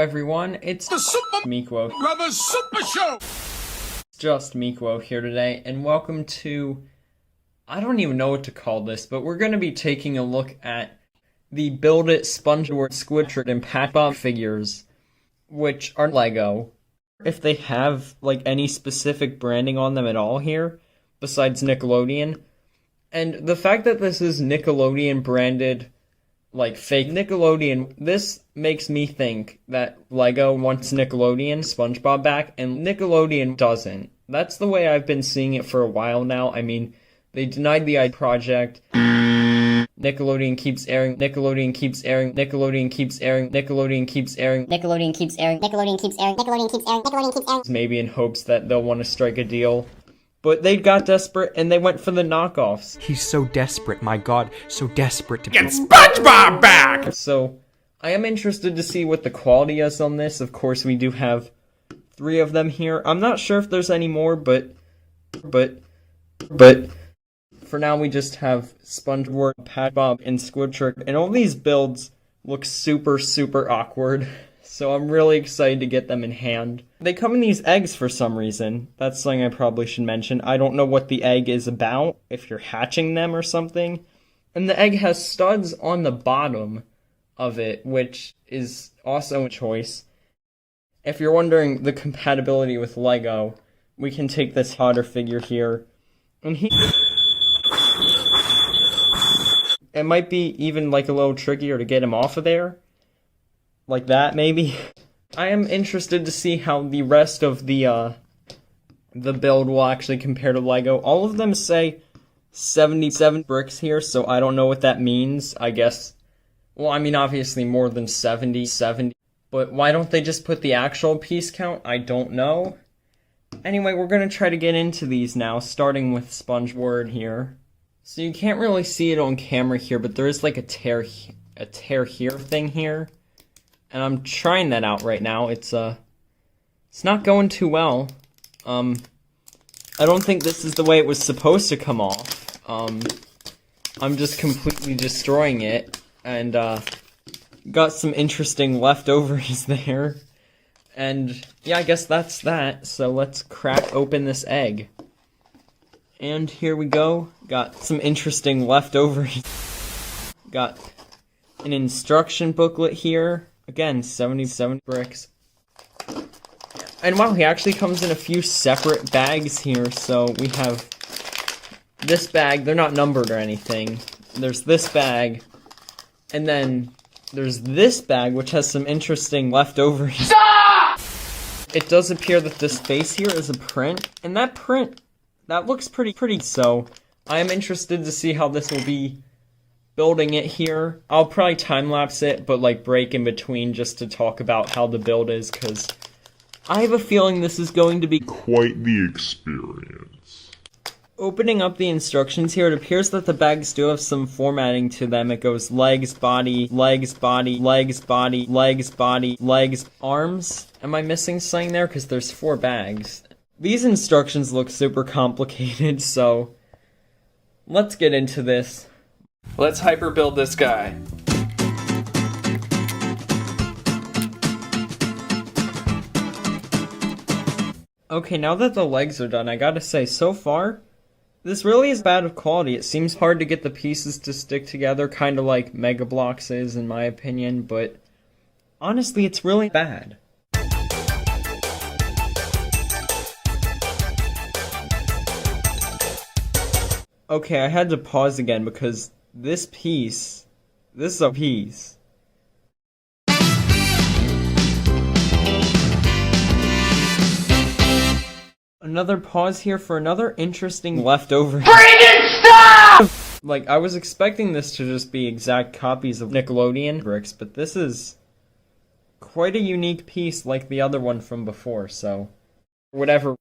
everyone, it's the Super Show! It's just Mikwo here today, and welcome to... I don't even know what to call this, but we're going to be taking a look at the Build It, SpongeWard, Squidward, and Patbob figures, which are Lego. If they have, like, any specific branding on them at all here, besides Nickelodeon. And the fact that this is Nickelodeon branded, like, fake Nickelodeon, this makes me think that Lego wants Nickelodeon SpongeBob back, and Nickelodeon doesn't. That's the way I've been seeing it for a while now. I mean, they denied the project. Nickelodeon keeps airing, Nickelodeon keeps airing, Nickelodeon keeps airing, Nickelodeon keeps airing, Nickelodeon keeps airing, Nickelodeon keeps airing, Nickelodeon keeps airing, Nickelodeon keeps airing. Maybe in hopes that they'll want to strike a deal. But they got desperate and they went for the knockoffs. He's so desperate, my god, so desperate to get SpongeBob back! So, I am interested to see what the quality is on this. Of course, we do have 3 of them here. I'm not sure if there's any more, but for now we just have SpongeWard, Patbob, and Squidward, and all these builds look super awkward. So I'm really excited to get them in hand. They come in these eggs for some reason. That's something I probably should mention. I don't know what the egg is about, if you're hatching them or something. And the egg has studs on the bottom of it, which is also a choice. If you're wondering the compatibility with Lego, we can take this Hodder figure here. And it might be even like a little trickier to get him off of there. Like that, maybe. I am interested to see how the rest of the build will actually compare to Lego. All of them say 77 bricks here, so I don't know what that means. I guess, well, I mean, obviously more than 70. But why don't they just put the actual piece count? I don't know. Anyway, we're gonna try to get into these now, starting with SpongeWard here. So you can't really see it on camera here, but there is like a tear here thing here. And I'm trying that out right now. It's not going too well. I don't think this is the way it was supposed to come off. I'm just completely destroying it, and got some interesting leftovers there. And yeah, I guess that's that. So let's crack open this egg. And here we go. Got some interesting leftovers. Got an instruction booklet here. Again, 77 bricks. And wow, he actually comes in a few separate bags here. So we have this bag. They're not numbered or anything. There's this bag. And then there's this bag, which has some interesting leftovers. Stop! It does appear that this face here is a print. And that print, that looks pretty. So I am interested to see how this will be building it here. I'll probably time-lapse it, but like break in between just to talk about how the build is, because I have a feeling this is going to be quite the experience. Opening up the instructions here, it appears that the bags do have some formatting to them. It goes legs, body, legs, body, legs, body, legs, body, legs, arms. Am I missing something there? Because there's 4 bags. These instructions look super complicated, so let's get into this. Let's hyper build this guy. Okay, now that the legs are done, I gotta say, so far, this really is bad of quality. It seems hard to get the pieces to stick together, kind of like Mega Bloks is, in my opinion, but honestly, it's really bad. Okay, I had to pause again because this is a piece. Another pause here for another interesting leftover. Friggin' stop! Like, I was expecting this to just be exact copies of Nickelodeon bricks, but this is quite a unique piece like the other one from before, so whatever.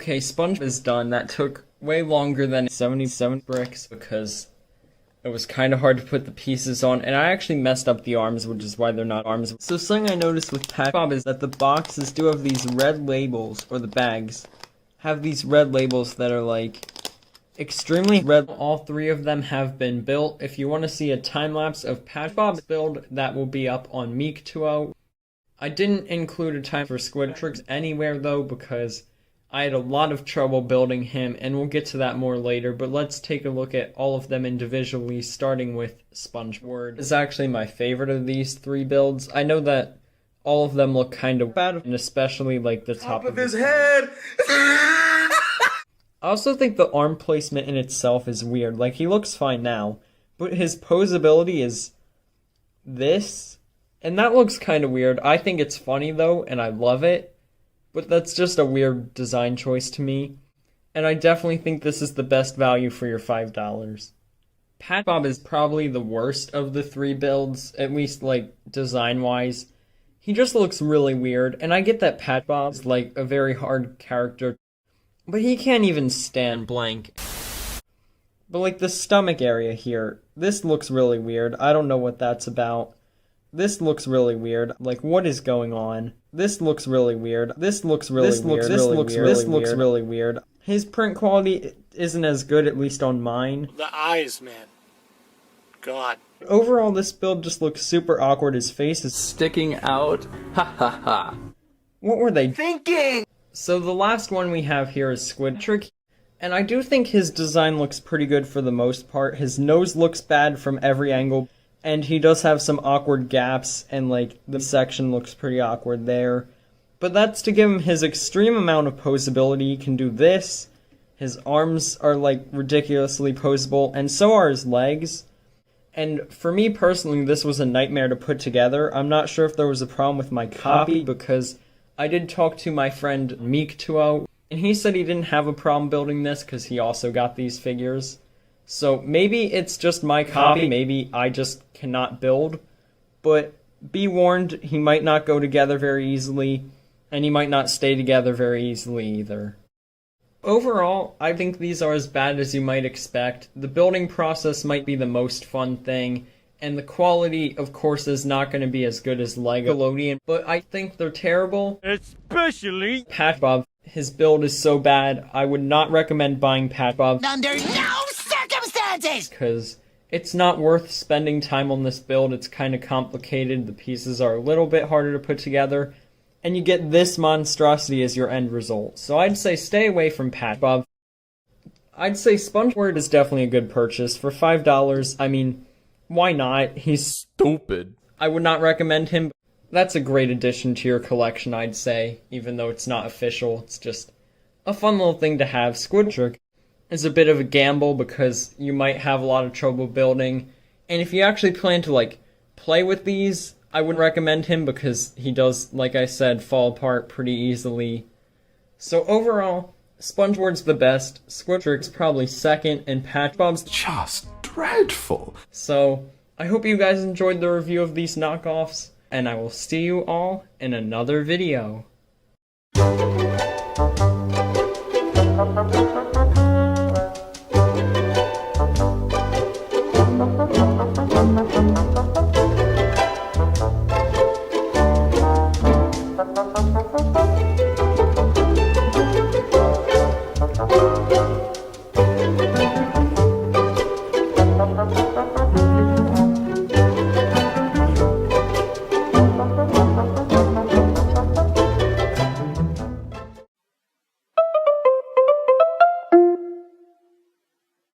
Okay, SpongeWard is done. That took way longer than 77 bricks because it was kind of hard to put the pieces on, and I actually messed up the arms, which is why they're not arms. So something I noticed with SpongeBob is that the boxes do have these red labels, or the bags have these red labels that are like extremely red. All three of them have been built. If you want to see a time-lapse of SpongeBob's build, that will be up on Meek20. I didn't include a time for Squidward anywhere though because I had a lot of trouble building him, and we'll get to that more later, but let's take a look at all of them individually, starting with SpongeWard. This is actually my favorite of these three builds. I know that all of them look kind of bad, and especially like the top of his head. I also think the arm placement in itself is weird. Like, he looks fine now, but his posability is this, and that looks kind of weird. I think it's funny though, and I love it. But that's just a weird design choice to me, and I definitely think this is the best value for your $5. SpongeBob is probably the worst of the three builds, at least like design-wise. He just looks really weird, and I get that SpongeBob is like a very hard character, but he can't even stand blank. But like the stomach area here, this looks really weird. I don't know what that's about. This looks really weird. Like, what is going on? This looks really weird. This looks really weird. This looks really weird. His print quality isn't as good, at least on mine. The eyes, man. God. Overall, this build just looks super awkward. His face is Sticking out. Ha ha ha. What were they thinking? So the last one we have here is Squidward. And I do think his design looks pretty good for the most part. His nose looks bad from every angle. And he does have some awkward gaps, and like the section looks pretty awkward there. But that's to give him his extreme amount of posability. He can do this. His arms are like ridiculously posable, and so are his legs. And for me personally, this was a nightmare to put together. I'm not sure if there was a problem with my copy, because I did talk to my friend Meek20, and he said he didn't have a problem building this because he also got these figures. So maybe it's just my copy, maybe I just cannot build, but be warned, he might not go together very easily, and he might not stay together very easily either. Overall, I think these are as bad as you might expect. The building process might be the most fun thing, and the quality, of course, is not going to be as good as Nickelodeon, but I think they're terrible. Especially SpongeBob, his build is so bad, I would not recommend buying SpongeBob. Under no circumstances! Because it's not worth spending time on this build. It's kind of complicated. The pieces are a little bit harder to put together. And you get this monstrosity as your end result. So I'd say stay away from SpongeBob. I'd say SpongeWard is definitely a good purchase. For $5, I mean, why not? He's Stupid. I would not recommend him. That's a great addition to your collection, I'd say. Even though it's not official, it's just a fun little thing to have. Squidward is a bit of a gamble because you might have a lot of trouble building. And if you actually plan to, like, play with these, I wouldn't recommend him because he does, like I said, fall apart pretty easily. So overall, SpongeWard's the best, Squidward's probably second, and SpongeBob's Just dreadful. So I hope you guys enjoyed the review of these knockoffs, and I will see you all in another video.